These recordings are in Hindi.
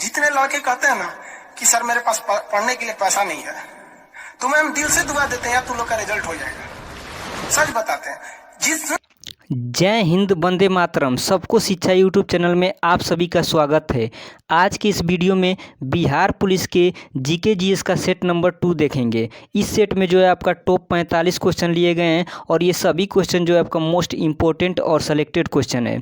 जितने लड़के कहते हैं ना कि सर मेरे पास पढ़ने के लिए पैसा नहीं है, तो मैम दिल से दुआ देते हैं यार तुम लोग का रिजल्ट हो जाएगा। सच बताते हैं। जिस जय हिंद, वंदे मातरम। सबको शिक्षा यूट्यूब चैनल में आप सभी का स्वागत है। आज की इस वीडियो में बिहार पुलिस के जीके जीएस का सेट नंबर 2 देखेंगे। इस सेट में जो है आपका टॉप 45 क्वेश्चन लिए गए हैं और ये सभी क्वेश्चन जो है आपका मोस्ट इम्पोर्टेंट और सेलेक्टेड क्वेश्चन है।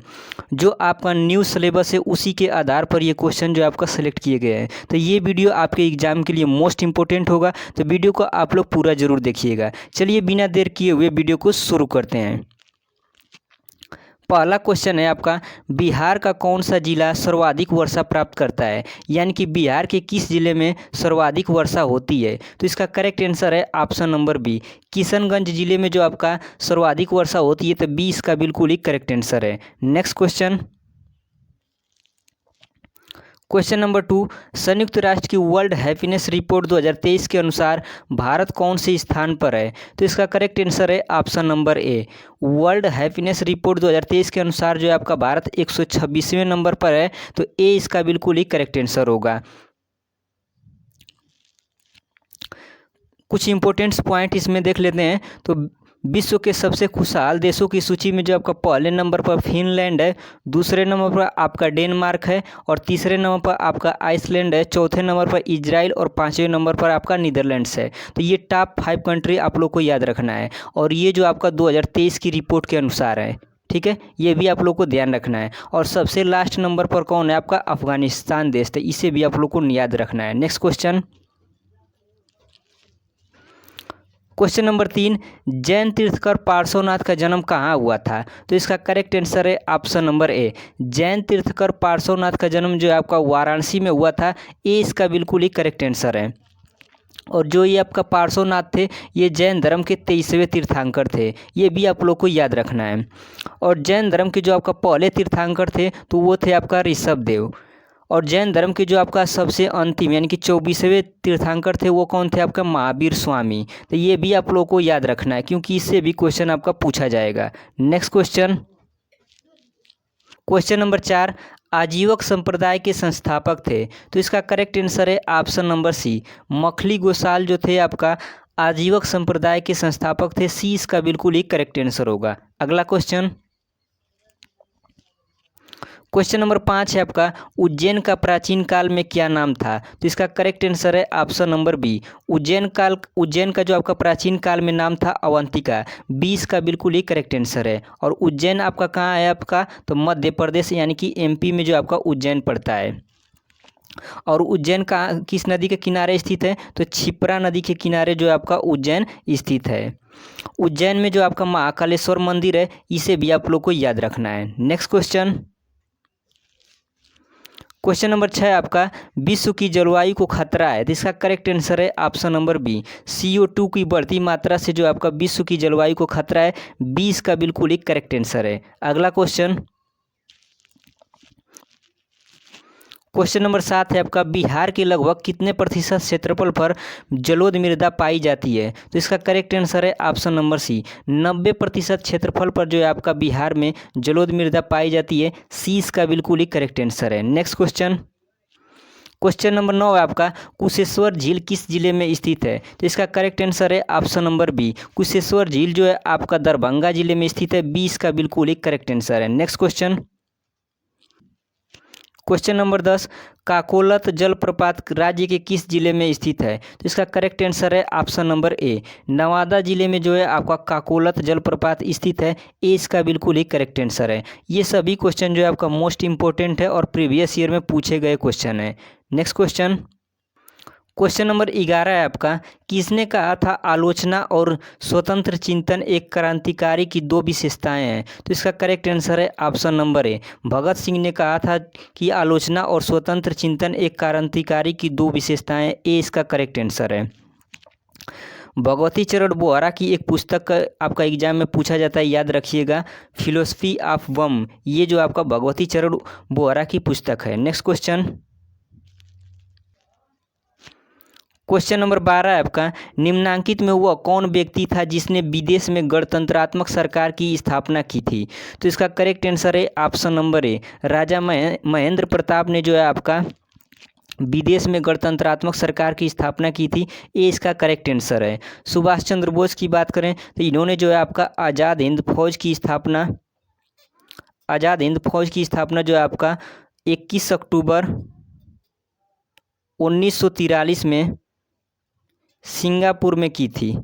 जो आपका न्यू सिलेबस है उसी के आधार पर ये क्वेश्चन जो है आपका सेलेक्ट किए गए हैं। तो ये वीडियो आपके एग्जाम के लिए मोस्ट इंपॉर्टेंट होगा, तो वीडियो को आप लोग पूरा ज़रूर देखिएगा। चलिए बिना देर किए हुए वीडियो को शुरू करते हैं। पहला क्वेश्चन है आपका, बिहार का कौन सा जिला सर्वाधिक वर्षा प्राप्त करता है, यानी कि बिहार के किस जिले में सर्वाधिक वर्षा होती है। तो इसका करेक्ट आंसर है ऑप्शन नंबर बी, किशनगंज जिले में जो आपका सर्वाधिक वर्षा होती है। तो बी इसका बिल्कुल ही करेक्ट आंसर है। नेक्स्ट क्वेश्चन नंबर 2, संयुक्त राष्ट्र की वर्ल्ड हैप्पीनेस रिपोर्ट 2023 के अनुसार भारत कौन से स्थान पर है। तो इसका करेक्ट आंसर है ऑप्शन नंबर ए, वर्ल्ड हैप्पीनेस रिपोर्ट 2023 के अनुसार जो है आपका भारत 126वें नंबर पर है। तो ए इसका बिल्कुल ही करेक्ट आंसर होगा। कुछ इंपॉर्टेंट पॉइंट इसमें देख लेते हैं। तो विश्व के सबसे खुशहाल देशों की सूची में जो आपका पहले नंबर पर फिनलैंड है, दूसरे नंबर पर आपका डेनमार्क है और तीसरे नंबर पर आपका आइसलैंड है, चौथे नंबर पर इजराइल और पांचवें नंबर पर आपका नीदरलैंड्स है। तो ये टॉप 5 कंट्री आप लोग को याद रखना है और ये जो आपका 2023 की रिपोर्ट के अनुसार है। ठीक है, ये भी आप लोग को ध्यान रखना है। और सबसे लास्ट नंबर पर कौन है आपका, अफगानिस्तान देश। तो इसे भी आप लोग को याद रखना है। नेक्स्ट क्वेश्चन नंबर 3, जैन तीर्थकर पार्श्वनाथ का जन्म कहाँ हुआ था। तो इसका करेक्ट आंसर है ऑप्शन नंबर ए, जैन तीर्थकर पार्श्वनाथ का जन्म जो है आपका वाराणसी में हुआ था। ए इसका बिल्कुल ही करेक्ट आंसर है। और जो ये आपका पार्श्वनाथ थे, ये जैन धर्म के 23वें तीर्थंकर थे। ये भी आप लोग को याद रखना है। और जैन धर्म के जो आपका पहले तीर्थंकर थे तो वो थे आपका ऋषभ देव। और जैन धर्म के जो आपका सबसे अंतिम यानी कि 24वें तीर्थंकर थे वो कौन थे, आपका महावीर स्वामी। तो ये भी आप लोगों को याद रखना है क्योंकि इससे भी क्वेश्चन आपका पूछा जाएगा। नेक्स्ट क्वेश्चन नंबर 4, आजीवक संप्रदाय के संस्थापक थे। तो इसका करेक्ट आंसर है option number C, Makkhali Gosal जो थे आपका आजीवक संप्रदाय के संस्थापक थे। सी इसका बिल्कुल ही करेक्ट आंसर होगा। अगला क्वेश्चन नंबर 5 है आपका, उज्जैन का प्राचीन काल में क्या नाम था। तो इसका करेक्ट आंसर है ऑप्शन नंबर बी, उज्जैन का जो आपका प्राचीन काल में नाम था अवंतिका। बी इसका बिल्कुल ही करेक्ट आंसर है। और उज्जैन आपका कहाँ है आपका, तो मध्य प्रदेश यानी कि एमपी में जो आपका उज्जैन पड़ता है। और उज्जैन का किस नदी के किनारे स्थित है, तो क्षिप्रा नदी के किनारे जो आपका उज्जैन स्थित है। उज्जैन में जो आपका महाकालेश्वर मंदिर है, इसे भी आप लोग को याद रखना है। नेक्स्ट क्वेश्चन नंबर 6 आपका, विश्व की जलवायु को खतरा है। तो इसका करेक्ट आंसर है ऑप्शन नंबर बी, CO2 की बढ़ती मात्रा से जो आपका विश्व की जलवायु को खतरा है। बी इसका बिल्कुल ही करेक्ट आंसर है। अगला क्वेश्चन नंबर 7 है आपका, बिहार के लगभग कितने प्रतिशत क्षेत्रफल पर जलोढ़ मृदा पाई जाती है। तो इसका करेक्ट आंसर है ऑप्शन नंबर सी, 90% क्षेत्रफल पर जो है आपका बिहार में जलोढ़ मृदा पाई जाती है। सी इसका बिल्कुल ही करेक्ट आंसर है। नेक्स्ट क्वेश्चन नंबर 9 है आपका, कुशेश्वर झील किस जिले में स्थित है। तो इसका करेक्ट आंसर है ऑप्शन नंबर बी, कुशेश्वर झील जो है आपका दरभंगा जिले में स्थित है। बी इसका बिल्कुल ही करेक्ट आंसर है। नेक्स्ट क्वेश्चन नंबर 10, काकोलत जलप्रपात राज्य के किस जिले में स्थित है। तो इसका करेक्ट आंसर है ऑप्शन नंबर ए, नवादा जिले में जो है आपका काकोलत जलप्रपात स्थित है। ए इसका बिल्कुल ही करेक्ट आंसर है। ये सभी क्वेश्चन जो है आपका मोस्ट इंपॉर्टेंट है और प्रीवियस ईयर में पूछे गए क्वेश्चन है। नेक्स्ट क्वेश्चन नंबर 11 है आपका, किसने कहा था आलोचना और स्वतंत्र चिंतन एक क्रांतिकारी की दो विशेषताएं हैं। तो इसका करेक्ट आंसर है ऑप्शन नंबर ए, भगत सिंह ने कहा था कि आलोचना और स्वतंत्र चिंतन एक क्रांतिकारी की दो विशेषताएं। ए इसका करेक्ट आंसर है। भगवती चरण बोहरा की एक पुस्तक आपका एग्जाम में पूछा जाता है, याद रखिएगा, फिलोसफी ऑफ बम। ये जो आपका भगवती चरण बोहरा की पुस्तक है। नेक्स्ट क्वेश्चन नंबर 12 है आपका, निम्नांकित में वह कौन व्यक्ति था जिसने विदेश में गणतंत्रात्मक सरकार की स्थापना की थी। तो इसका करेक्ट आंसर है ऑप्शन नंबर ए, राजा महेंद्र प्रताप ने जो है आपका विदेश में गणतंत्रात्मक सरकार की स्थापना की थी? ये इसका करेक्ट आंसर है। सुभाष चंद्र बोस की बात करें तो इन्होंने जो है आपका आज़ाद हिंद फौज की स्थापना जो है आपका 21 अक्टूबर 1943 में सिंगापुर में की थी।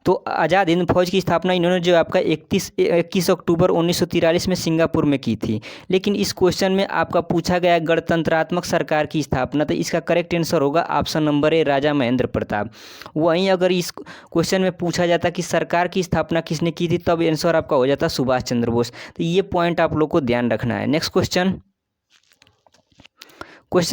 तो आज़ाद हिंद फौज की स्थापना इन्होंने जो आपका 21 अक्टूबर 1943 में सिंगापुर में की थी। लेकिन इस क्वेश्चन में आपका पूछा गया गणतंत्रात्मक सरकार की स्थापना, तो इसका करेक्ट आंसर होगा ऑप्शन नंबर ए, राजा महेंद्र प्रताप। वहीं अगर इस क्वेश्चन में पूछा जाता कि सरकार की स्थापना किसने की थी, तब आंसर आपका हो जाता सुभाष चंद्र बोस। तो ये पॉइंट आप लोग को ध्यान रखना है। नेक्स्ट क्वेश्चन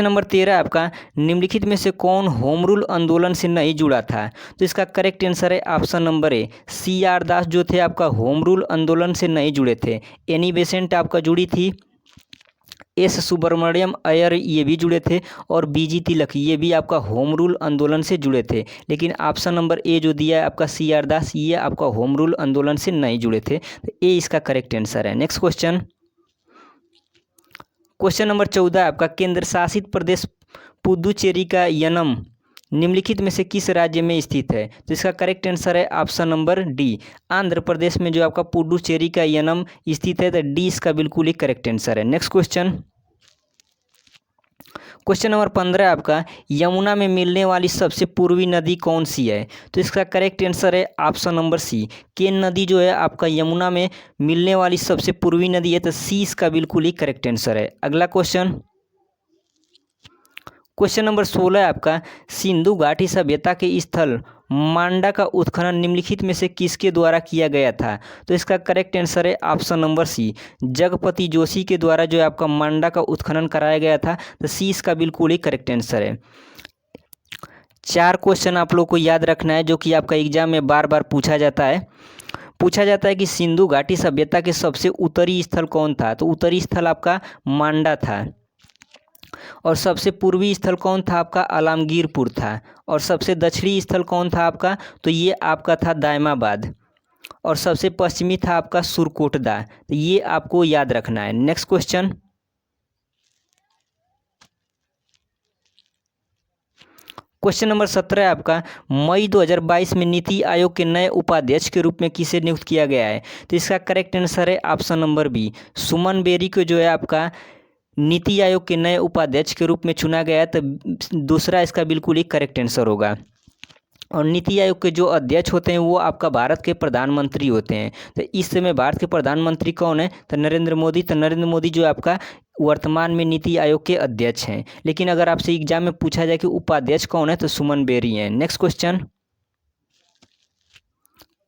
नंबर 13 आपका, निम्नलिखित में से कौन होम रूल आंदोलन से नहीं जुड़ा था? तो इसका करेक्ट आंसर है ऑप्शन नंबर ए, CR दास जो थे आपका होम रूल आंदोलन से नहीं जुड़े थे। एनी बेसेंट आपका जुड़ी थी, एस सुब्रमण्यम अय्यर ये भी जुड़े थे, और BG तिलक ये भी आपका होम रूल आंदोलन से जुड़े थे। लेकिन ऑप्शन नंबर ए जो दिया है आपका CR दास, ये आपका होम रूल आंदोलन से नहीं जुड़े थे। तो ए इसका करेक्ट आंसर है। नेक्स्ट क्वेश्चन नंबर 14 आपका, केंद्र शासित प्रदेश पुदुचेरी का यनम निम्नलिखित में से किस राज्य में स्थित है? तो इसका करेक्ट आंसर है option number D, Andhra Pradesh में जो आपका पुडुचेरी का यनम स्थित है। तो डी इसका बिल्कुल ही करेक्ट आंसर है। नेक्स्ट क्वेश्चन नंबर 15 आपका, यमुना में मिलने वाली सबसे पूर्वी नदी कौन सी है? तो इसका करेक्ट आंसर है ऑप्शन नंबर सी, केन नदी जो है आपका यमुना में मिलने वाली सबसे पूर्वी नदी है। तो सी इसका बिल्कुल ही करेक्ट आंसर है। अगला क्वेश्चन नंबर 16 आपका, सिंधु घाटी सभ्यता के स्थल मांडा का उत्खनन निम्नलिखित में से किसके द्वारा किया गया था? तो इसका करेक्ट आंसर है option number C, Jagpati Joshi के द्वारा जो है आपका मांडा का उत्खनन कराया गया था। तो सी इसका बिल्कुल ही करेक्ट आंसर है। 4 क्वेश्चन आप लोग को याद रखना है जो कि आपका एग्जाम में बार बार पूछा जाता है कि सिंधु घाटी सभ्यता के सबसे उत्तरी स्थल कौन था? तो उत्तरी स्थल आपका मांडा था, और सबसे पूर्वी स्थल कौन था आपका? आलमगीरपुर था, और सबसे दक्षिणी स्थल कौन था आपका? तो ये आपका था दायमाबाद, और सबसे पश्चिमी था आपका सुरकोटदा। तो ये आपको याद रखना है। नेक्स्ट क्वेश्चन नंबर 17 आपका, मई 2022 में नीति आयोग के नए उपाध्यक्ष के रूप में किसे नियुक्त किया गया है? तो इसका करेक्ट आंसर है ऑप्शन नंबर बी, सुमन बेरी को जो है आपका नीति आयोग के नए उपाध्यक्ष के रूप में चुना गया है। तो दूसरा इसका बिल्कुल ही करेक्ट आंसर होगा। और नीति आयोग के जो अध्यक्ष होते हैं वो आपका भारत के प्रधानमंत्री होते हैं। तो इस समय भारत के प्रधानमंत्री कौन है? तो नरेंद्र मोदी। तो नरेंद्र मोदी जो आपका वर्तमान में नीति आयोग के अध्यक्ष हैं। लेकिन अगर आपसे एग्जाम में पूछा जाए कि उपाध्यक्ष कौन है, तो सुमन बेरी हैं। नेक्स्ट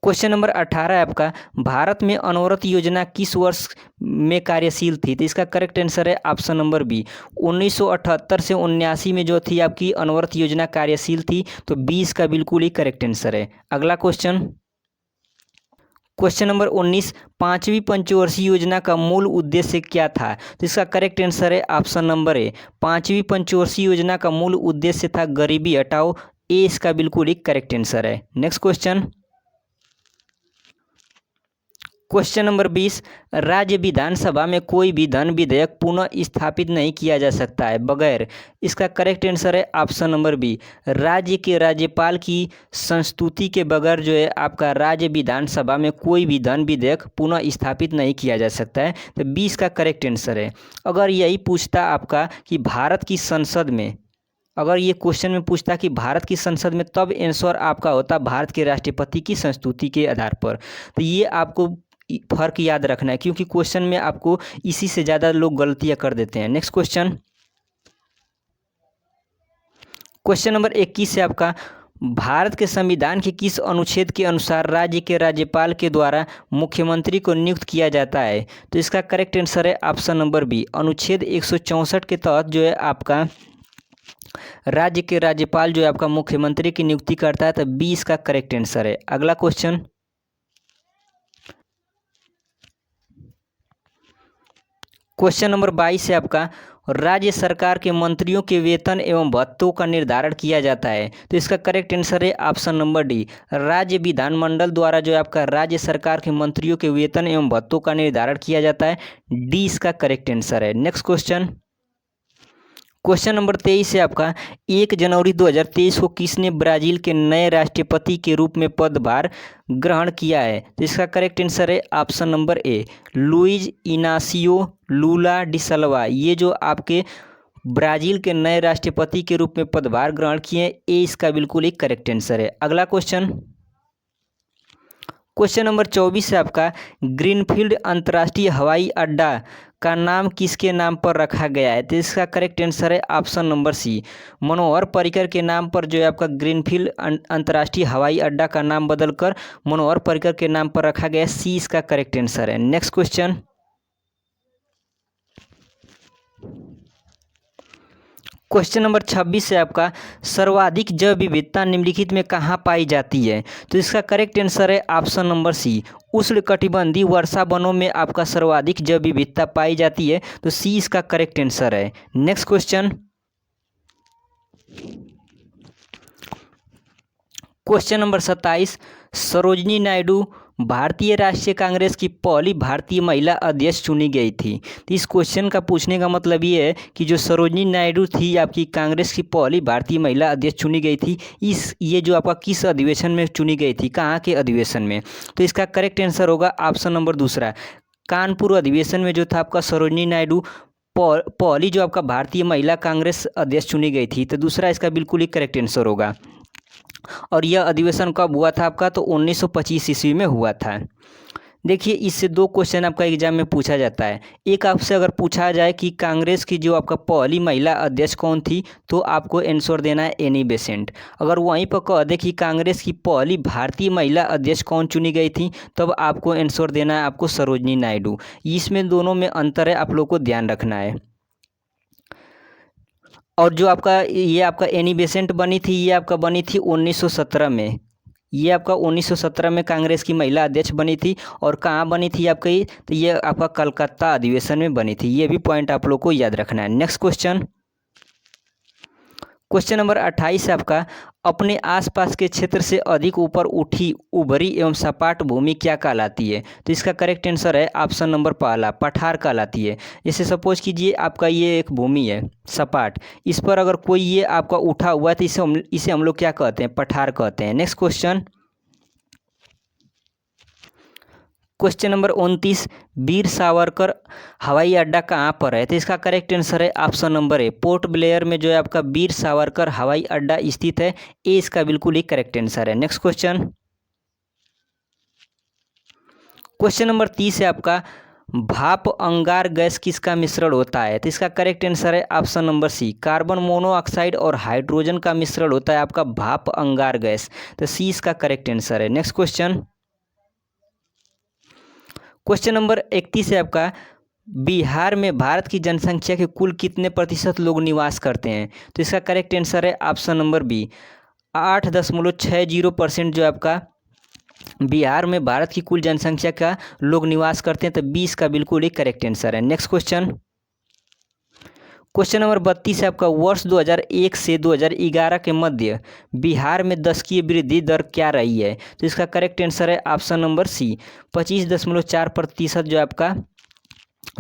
क्वेश्चन नंबर 18 है आपका, भारत में अनवरत योजना किस वर्ष में कार्यशील थी? तो इसका करेक्ट आंसर है ऑप्शन नंबर बी, 1978 से 79 में जो थी आपकी अनवरत योजना कार्यशील थी। तो 20 का बिल्कुल ही करेक्ट आंसर है। अगला क्वेश्चन नंबर 19, 5वीं पंचवर्षीय योजना का मूल उद्देश्य क्या था? तो इसका करेक्ट आंसर है ऑप्शन नंबर ए, 5वीं पंचवर्षीय योजना का मूल उद्देश्य था गरीबी हटाओ। ए इसका बिल्कुल ही करेक्ट आंसर है। नेक्स्ट क्वेश्चन नंबर 20, राज्य विधानसभा में कोई भी धन विधेयक पुनः स्थापित नहीं किया जा सकता है बगैर। इसका करेक्ट आंसर है ऑप्शन नंबर बी, राज्य के राज्यपाल की संस्तुति के बगैर जो है आपका राज्य विधानसभा में कोई भी धन विधेयक पुनः स्थापित नहीं किया जा सकता है। तो 20 का करेक्ट आंसर है। अगर यही पूछता आपका कि भारत की संसद में, अगर ये क्वेश्चन में पूछता कि भारत की संसद में, तब आंसर आपका होता भारत के राष्ट्रपति की संस्तुति के आधार पर। तो ये आपको फर्क याद रखना है, क्योंकि क्वेश्चन में आपको इसी से ज़्यादा लोग गलतियां कर देते हैं। नेक्स्ट क्वेश्चन नंबर 21 है आपका, भारत के संविधान के किस अनुच्छेद के अनुसार राज्य के राज्यपाल के द्वारा मुख्यमंत्री को नियुक्त किया जाता है? तो इसका करेक्ट आंसर है ऑप्शन नंबर बी, अनुच्छेद 164 के तहत जो है आपका राज्य के राज्यपाल जो है आपका मुख्यमंत्री की नियुक्ति करता है। तो 20 का करेक्ट आंसर है। अगला क्वेश्चन नंबर 22 है आपका, राज्य सरकार के मंत्रियों के वेतन एवं भत्तों का निर्धारण किया जाता है? तो इसका करेक्ट आंसर है ऑप्शन नंबर डी, राज्य विधानमंडल द्वारा जो है आपका राज्य सरकार के मंत्रियों के वेतन एवं भत्तों का निर्धारण किया जाता है। डी इसका करेक्ट आंसर है। नेक्स्ट क्वेश्चन, क्वेश्चन नंबर 23 है आपका, 1 जनवरी 2023 को किसने ब्राजील के नए राष्ट्रपति के रूप में पदभार ग्रहण किया है? तो इसका करेक्ट आंसर है option number A, Luiz Inacio Lula da Silva. ये जो आपके ब्राजील के नए राष्ट्रपति के रूप में पदभार ग्रहण किए हैं, ए इसका बिल्कुल एक करेक्ट आंसर है। अगला क्वेश्चन, क्वेश्चन नंबर 24 है आपका, ग्रीनफील्ड अंतर्राष्ट्रीय हवाई अड्डा का नाम किसके नाम पर रखा गया है? तो इसका करेक्ट आंसर है ऑप्शन नंबर सी, मनोहर पर्रिकर के नाम पर जो है आपका ग्रीनफील्ड अंतर्राष्ट्रीय हवाई अड्डा का नाम बदलकर मनोहर पर्रिकर के नाम पर रखा गया है। सी इसका करेक्ट आंसर है। नेक्स्ट क्वेश्चन, क्वेश्चन नंबर 26 है आपका, सर्वाधिक जैव विविधता निम्नलिखित में कहाँ पाई जाती है? तो इसका करेक्ट आंसर है ऑप्शन नंबर सी, उष्णकटिबंधीय वर्षा वनों में आपका सर्वाधिक जैव विविधता पाई जाती है। तो सी इसका करेक्ट आंसर है। Next question, question number 27, Sarojini Naidu भारतीय राष्ट्रीय कांग्रेस की पहली भारतीय महिला अध्यक्ष चुनी गई थी। तो इस क्वेश्चन का पूछने का मतलब ये है कि जो सरोजिनी नायडू थी आपकी कांग्रेस की पहली भारतीय महिला अध्यक्ष चुनी गई थी, ये जो आपका किस अधिवेशन में चुनी गई थी, कहाँ के अधिवेशन में? तो इसका करेक्ट आंसर होगा ऑप्शन नंबर दूसरा, कानपुर अधिवेशन में जो था आपका सरोजिनी नायडू पहली जो आपका भारतीय महिला कांग्रेस अध्यक्ष चुनी गई थी। तो दूसरा इसका बिल्कुल ही करेक्ट आंसर होगा। और यह अधिवेशन कब हुआ था आपका? तो 1925 ईस्वी में हुआ था। देखिए, इससे दो क्वेश्चन आपका एग्जाम में पूछा जाता है। एक आपसे अगर पूछा जाए कि कांग्रेस की जो आपका पहली महिला अध्यक्ष कौन थी, तो आपको आंसर देना है एनी बेसेंट। अगर वहीं पर कह दे कि कांग्रेस की पहली भारतीय महिला अध्यक्ष कौन चुनी गई थी, तब आपको आंसर देना है आपको सरोजिनी नायडू। इसमें दोनों में अंतर है, आप लोग को ध्यान रखना है। और जो आपका ये आपका एनी बेसेंट बनी थी, ये आपका बनी थी 1917 में। ये आपका 1917 में कांग्रेस की महिला अध्यक्ष बनी थी। और कहाँ बनी थी आपका ये? तो ये आपका कलकत्ता अधिवेशन में बनी थी। ये भी पॉइंट आप लोग को याद रखना है। नेक्स्ट क्वेश्चन, क्वेश्चन नंबर 28 है आपका, अपने आसपास के क्षेत्र से अधिक ऊपर उठी उभरी एवं सपाट भूमि क्या कहलाती है? तो इसका करेक्ट आंसर है ऑप्शन नंबर पहला, पठार कहलाती है। जैसे सपोज कीजिए आपका ये एक भूमि है सपाट, इस पर अगर कोई ये आपका उठा हुआ है तो इसे हम लोग क्या कहते हैं? पठार कहते हैं। Next question, question number 29, Veer Savarkar हवाई अड्डा कहाँ पर है? तो इसका करेक्ट आंसर है ऑप्शन नंबर ए, पोर्ट ब्लेयर में जो है आपका वीर सावरकर हवाई अड्डा स्थित है। ए इसका बिल्कुल ही करेक्ट आंसर है। नेक्स्ट क्वेश्चन, क्वेश्चन नंबर 30 है आपका, भाप अंगार गैस किसका मिश्रण होता है? तो इसका करेक्ट आंसर है option number C, carbon monoxide और हाइड्रोजन का मिश्रण होता है आपका भाप अंगार गैस। तो सी इसका करेक्ट आंसर है। नेक्स्ट क्वेश्चन, क्वेश्चन नंबर 31 है आपका, बिहार में भारत की जनसंख्या के कुल कितने प्रतिशत लोग निवास करते हैं? तो इसका करेक्ट आंसर है ऑप्शन नंबर बी, 8.60% जो आपका बिहार में भारत की कुल जनसंख्या का लोग निवास करते हैं। तो 20 का बिल्कुल ही करेक्ट आंसर है। नेक्स्ट क्वेश्चन, क्वेश्चन नंबर 32 है आपका, वर्ष 2001 से 2011 के मध्य बिहार में दशकीय वृद्धि दर क्या रही है? तो इसका करेक्ट आंसर है ऑप्शन नंबर सी, 25.4% जो आपका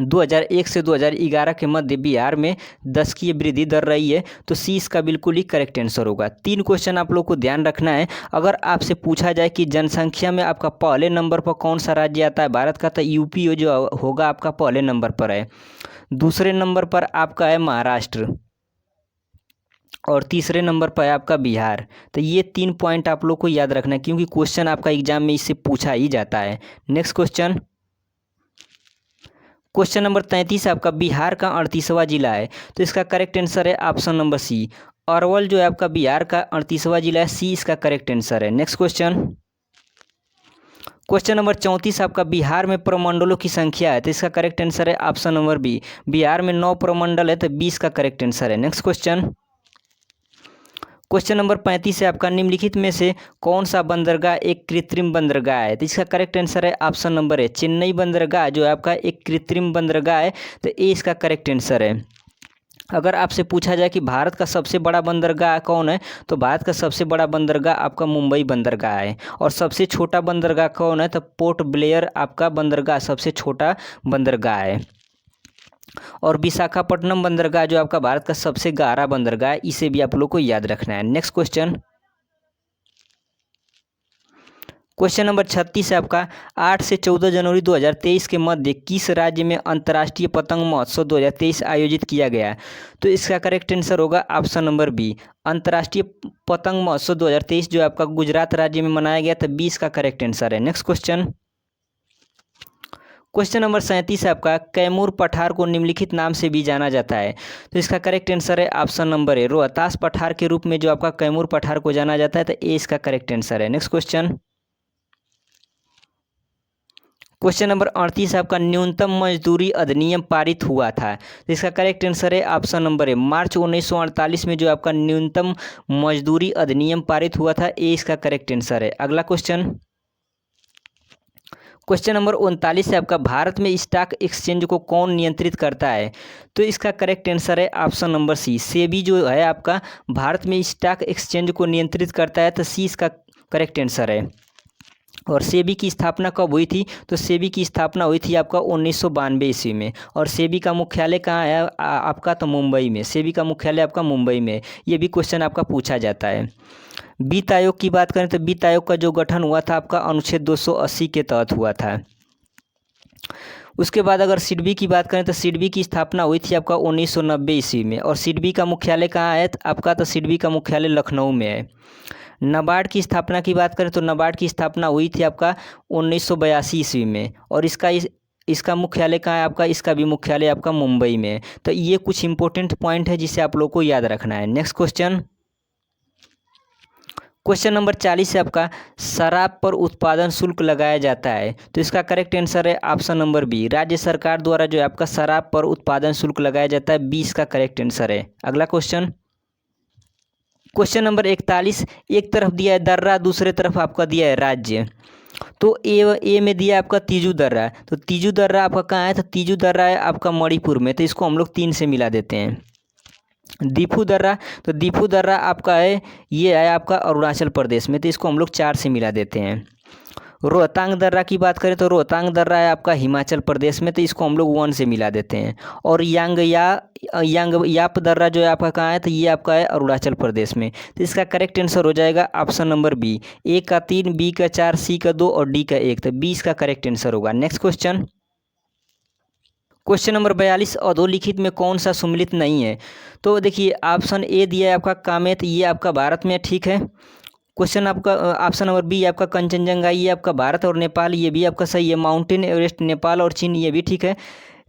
2001 से 2011 के मध्य बिहार में दशकीय वृद्धि दर रही है। तो सी इसका बिल्कुल ही करेक्ट आंसर होगा। 3 क्वेश्चन आप लोग को ध्यान रखना है। अगर आपसे पूछा जाए कि जनसंख्या में आपका पहले नंबर पर कौन सा राज्य आता है भारत का, तो यूपी जो होगा आपका पहले नंबर पर है। दूसरे नंबर पर आपका है महाराष्ट्र और तीसरे नंबर पर है आपका बिहार। तो ये 3 पॉइंट आप लोग को याद रखना है, क्योंकि क्वेश्चन आपका एग्जाम में इससे पूछा ही जाता है। नेक्स्ट क्वेश्चन, क्वेश्चन नंबर 33 आपका, बिहार का 38वां जिला है। तो इसका करेक्ट आंसर है ऑप्शन नंबर सी, अरवल जो है आपका बिहार का 38वां जिला है। सी इसका करेक्ट आंसर है। नेक्स्ट क्वेश्चन, क्वेश्चन नंबर 34 आपका, बिहार में प्रमंडलों की संख्या है। तो इसका करेक्ट आंसर है ऑप्शन नंबर बी, बिहार में 9 प्रमंडल है। तो 20 का करेक्ट आंसर है। नेक्स्ट क्वेश्चन, क्वेश्चन नंबर 35 है आपका, निम्नलिखित में से कौन सा बंदरगाह एक कृत्रिम बंदरगाह है? तो इसका करेक्ट आंसर है ऑप्शन नंबर ए, चेन्नई बंदरगाह जो है आपका एक कृत्रिम बंदरगाह है। तो ए इसका करेक्ट आंसर है। अगर आपसे पूछा जाए कि भारत का सबसे बड़ा बंदरगाह कौन है, तो भारत का सबसे बड़ा बंदरगाह आपका मुंबई बंदरगाह है। और सबसे छोटा बंदरगाह कौन है, तो पोर्ट ब्लेयर आपका बंदरगाह सबसे छोटा बंदरगाह है। और विशाखापट्टनम बंदरगाह जो आपका भारत का सबसे गहरा बंदरगाह है, इसे भी आप लोग को याद रखना है। नेक्स्ट क्वेश्चन, क्वेश्चन नंबर 36 है आपका, 8 से 14 जनवरी 2023 के मध्य किस राज्य में अंतर्राष्ट्रीय पतंग महोत्सव 2023 आयोजित किया गया? तो इसका करेक्ट आंसर होगा ऑप्शन नंबर बी, अंतर्राष्ट्रीय पतंग महोत्सव 2023 जो आपका गुजरात राज्य में मनाया गया था। 20 का करेक्ट आंसर है। नेक्स्ट क्वेश्चन, क्वेश्चन नंबर 37 है आपका, कैमूर पठार को निम्नलिखित नाम से भी जाना जाता है। तो इसका करेक्ट आंसर है ऑप्शन नंबर ए, रोहतास पठार के रूप में जो आपका कैमूर पठार को जाना जाता है। तो ए इसका करेक्ट आंसर है। नेक्स्ट क्वेश्चन, क्वेश्चन नंबर 38 आपका, न्यूनतम मजदूरी अधिनियम पारित हुआ था। तो इसका करेक्ट आंसर है ऑप्शन नंबर ए, मार्च 1948 में जो आपका न्यूनतम मजदूरी अधिनियम पारित हुआ था। ए इसका करेक्ट आंसर है। अगला क्वेश्चन, क्वेश्चन नंबर 39 है आपका, भारत में स्टॉक एक्सचेंज को कौन नियंत्रित करता है? तो इसका करेक्ट आंसर है ऑप्शन नंबर सी, सेबी जो है आपका भारत में स्टॉक एक्सचेंज को नियंत्रित करता है। तो सी इसका करेक्ट आंसर है। और सेबी की स्थापना कब हुई थी? तो सेबी की स्थापना हुई थी आपका 1992 ईस्वी में। और सेबी का मुख्यालय कहाँ है आपका? तो मुंबई में। सेबी का मुख्यालय आपका मुंबई में। ये भी क्वेश्चन आपका पूछा जाता है। वित्त आयोग की बात करें तो वित्त आयोग का जो गठन हुआ था आपका अनुच्छेद 280 के तहत हुआ था। उसके बाद अगर सिडबी की बात करें तो सिडबी की स्थापना हुई थी आपका 1990 ईस्वी में। और सिडबी का मुख्यालय कहाँ है आपका? तो सिडबी का मुख्यालय लखनऊ में है। नाबार्ड की स्थापना की बात करें तो नाबार्ड की स्थापना हुई थी आपका 1982 ईस्वी में। और इसका मुख्यालय कहाँ है आपका? इसका भी मुख्यालय आपका मुंबई में है। तो ये कुछ इंपॉर्टेंट पॉइंट है जिसे आप लोग को याद रखना है। नेक्स्ट क्वेश्चन, क्वेश्चन नंबर 40 है आपका, शराब पर उत्पादन शुल्क लगाया जाता है। तो इसका करेक्ट आंसर है ऑप्शन नंबर बी, राज्य सरकार द्वारा जो है आपका शराब पर उत्पादन शुल्क लगाया जाता है। 20 का करेक्ट आंसर है। अगला क्वेश्चन, क्वेश्चन नंबर 41, एक तरफ दिया है दर्रा, दूसरे तरफ आपका दिया है राज्य। तो ए में दिया है आपका तीजू दर्रा। तो तीजू दर्रा आपका कहाँ है? तो तीजू दर्रा है आपका मणिपुर में। तो इसको हम लोग 3 से मिला देते हैं। दीफू दर्रा, तो दीफू दर्रा आपका है, ये है आपका अरुणाचल प्रदेश में। तो इसको हम लोग 4 से मिला देते हैं। रोहतांग दर्रा की बात करें तो रोहतांग दर्रा है आपका हिमाचल प्रदेश में। तो इसको हम लोग 1 से मिला देते हैं। और यांगयाप दर्रा जो है आपका कहाँ है? तो ये आपका है अरुणाचल प्रदेश में। तो इसका करेक्ट आंसर हो जाएगा ऑप्शन नंबर बी, ए का 3, बी का 4, सी का 2 और डी का 1। तो 20 का करेक्ट आंसर होगा। नेक्स्ट क्वेश्चन, क्वेश्चन नंबर 42, अधोलिखित में कौन सा सम्मिलित नहीं है? तो देखिए ऑप्शन ए दिया है आपका कामेत, ये आपका भारत में, ठीक है। क्वेश्चन आपका ऑप्शन नंबर बी आपका कंचनजंगा, ये आपका भारत और नेपाल, ये भी आपका सही है। माउंटेन एवरेस्ट नेपाल और चीन, ये भी ठीक है।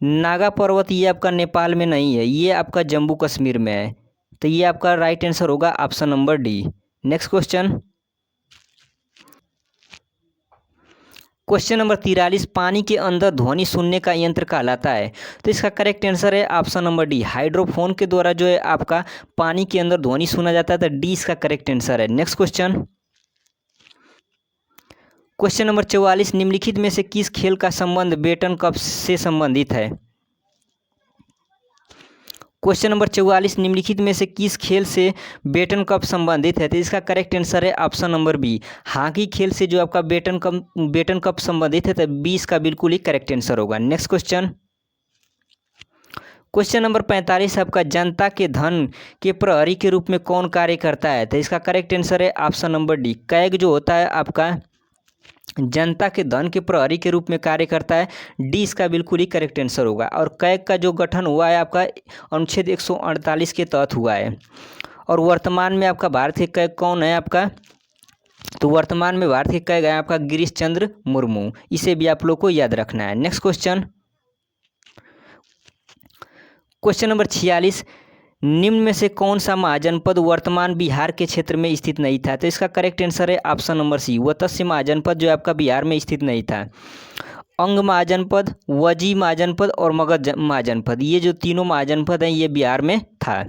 नागा पर्वत ये आपका नेपाल में नहीं है, ये आपका जम्मू कश्मीर में है। तो ये आपका राइट आंसर होगा option number D. Next question, question number 43, पानी के अंदर ध्वनि सुनने का यंत्र कहलाता है। तो इसका करेक्ट आंसर है ऑप्शन नंबर डी, हाइड्रोफोन के द्वारा जो है आपका पानी के अंदर ध्वनि सुना जाता है। तो डी इसका करेक्ट आंसर है। नेक्स्ट क्वेश्चन, क्वेश्चन नंबर 44, निम्नलिखित में से किस खेल का संबंध बेटन कप से संबंधित है? क्वेश्चन नंबर 44, निम्नलिखित में से किस खेल से बेटन कप संबंधित है? तो इसका करेक्ट आंसर है ऑप्शन नंबर बी, हॉकी खेल से जो आपका बेटन कप संबंधित है। तो 20 का बिल्कुल ही करेक्ट आंसर होगा। नेक्स्ट क्वेश्चन, क्वेश्चन नंबर 45 आपका, जनता के धन के प्रहरी के रूप में कौन कार्य करता है? तो इसका करेक्ट आंसर है ऑप्शन नंबर डी, कैग जो होता है आपका जनता के धन के प्रहरी के रूप में कार्य करता है। डी इसका बिल्कुल ही करेक्ट आंसर होगा। और कैग का जो गठन हुआ है आपका अनुच्छेद 148 के तहत हुआ है। और वर्तमान में आपका भारत के कैग कौन है आपका? तो वर्तमान में भारत के कैग है आपका गिरीश चंद्र मुर्मू। इसे भी आप लोग को याद रखना है। नेक्स्ट क्वेश्चन, क्वेश्चन नंबर 46, निम्न में से कौन सा महाजनपद वर्तमान बिहार के क्षेत्र में स्थित नहीं था? तो इसका करेक्ट आंसर है ऑप्शन नंबर सी, वत्स्य महाजनपद जो आपका बिहार में स्थित नहीं था। अंग महाजनपद, वजी महाजनपद और मगध महाजनपद, ये जो तीनों महाजनपद हैं ये बिहार में था।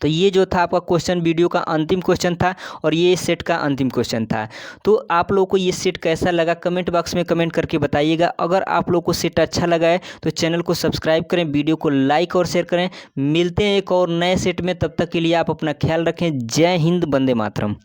तो ये जो था आपका क्वेश्चन वीडियो का अंतिम क्वेश्चन था और ये सेट का अंतिम क्वेश्चन था। तो आप लोगों को ये सेट कैसा लगा कमेंट बॉक्स में कमेंट करके बताइएगा। अगर आप लोगों को सेट अच्छा लगा है तो चैनल को सब्सक्राइब करें, वीडियो को लाइक और शेयर करें। मिलते हैं एक और नए सेट में, तब तक के लिए आप अपना ख्याल रखें। जय हिंद, वंदे मातरम।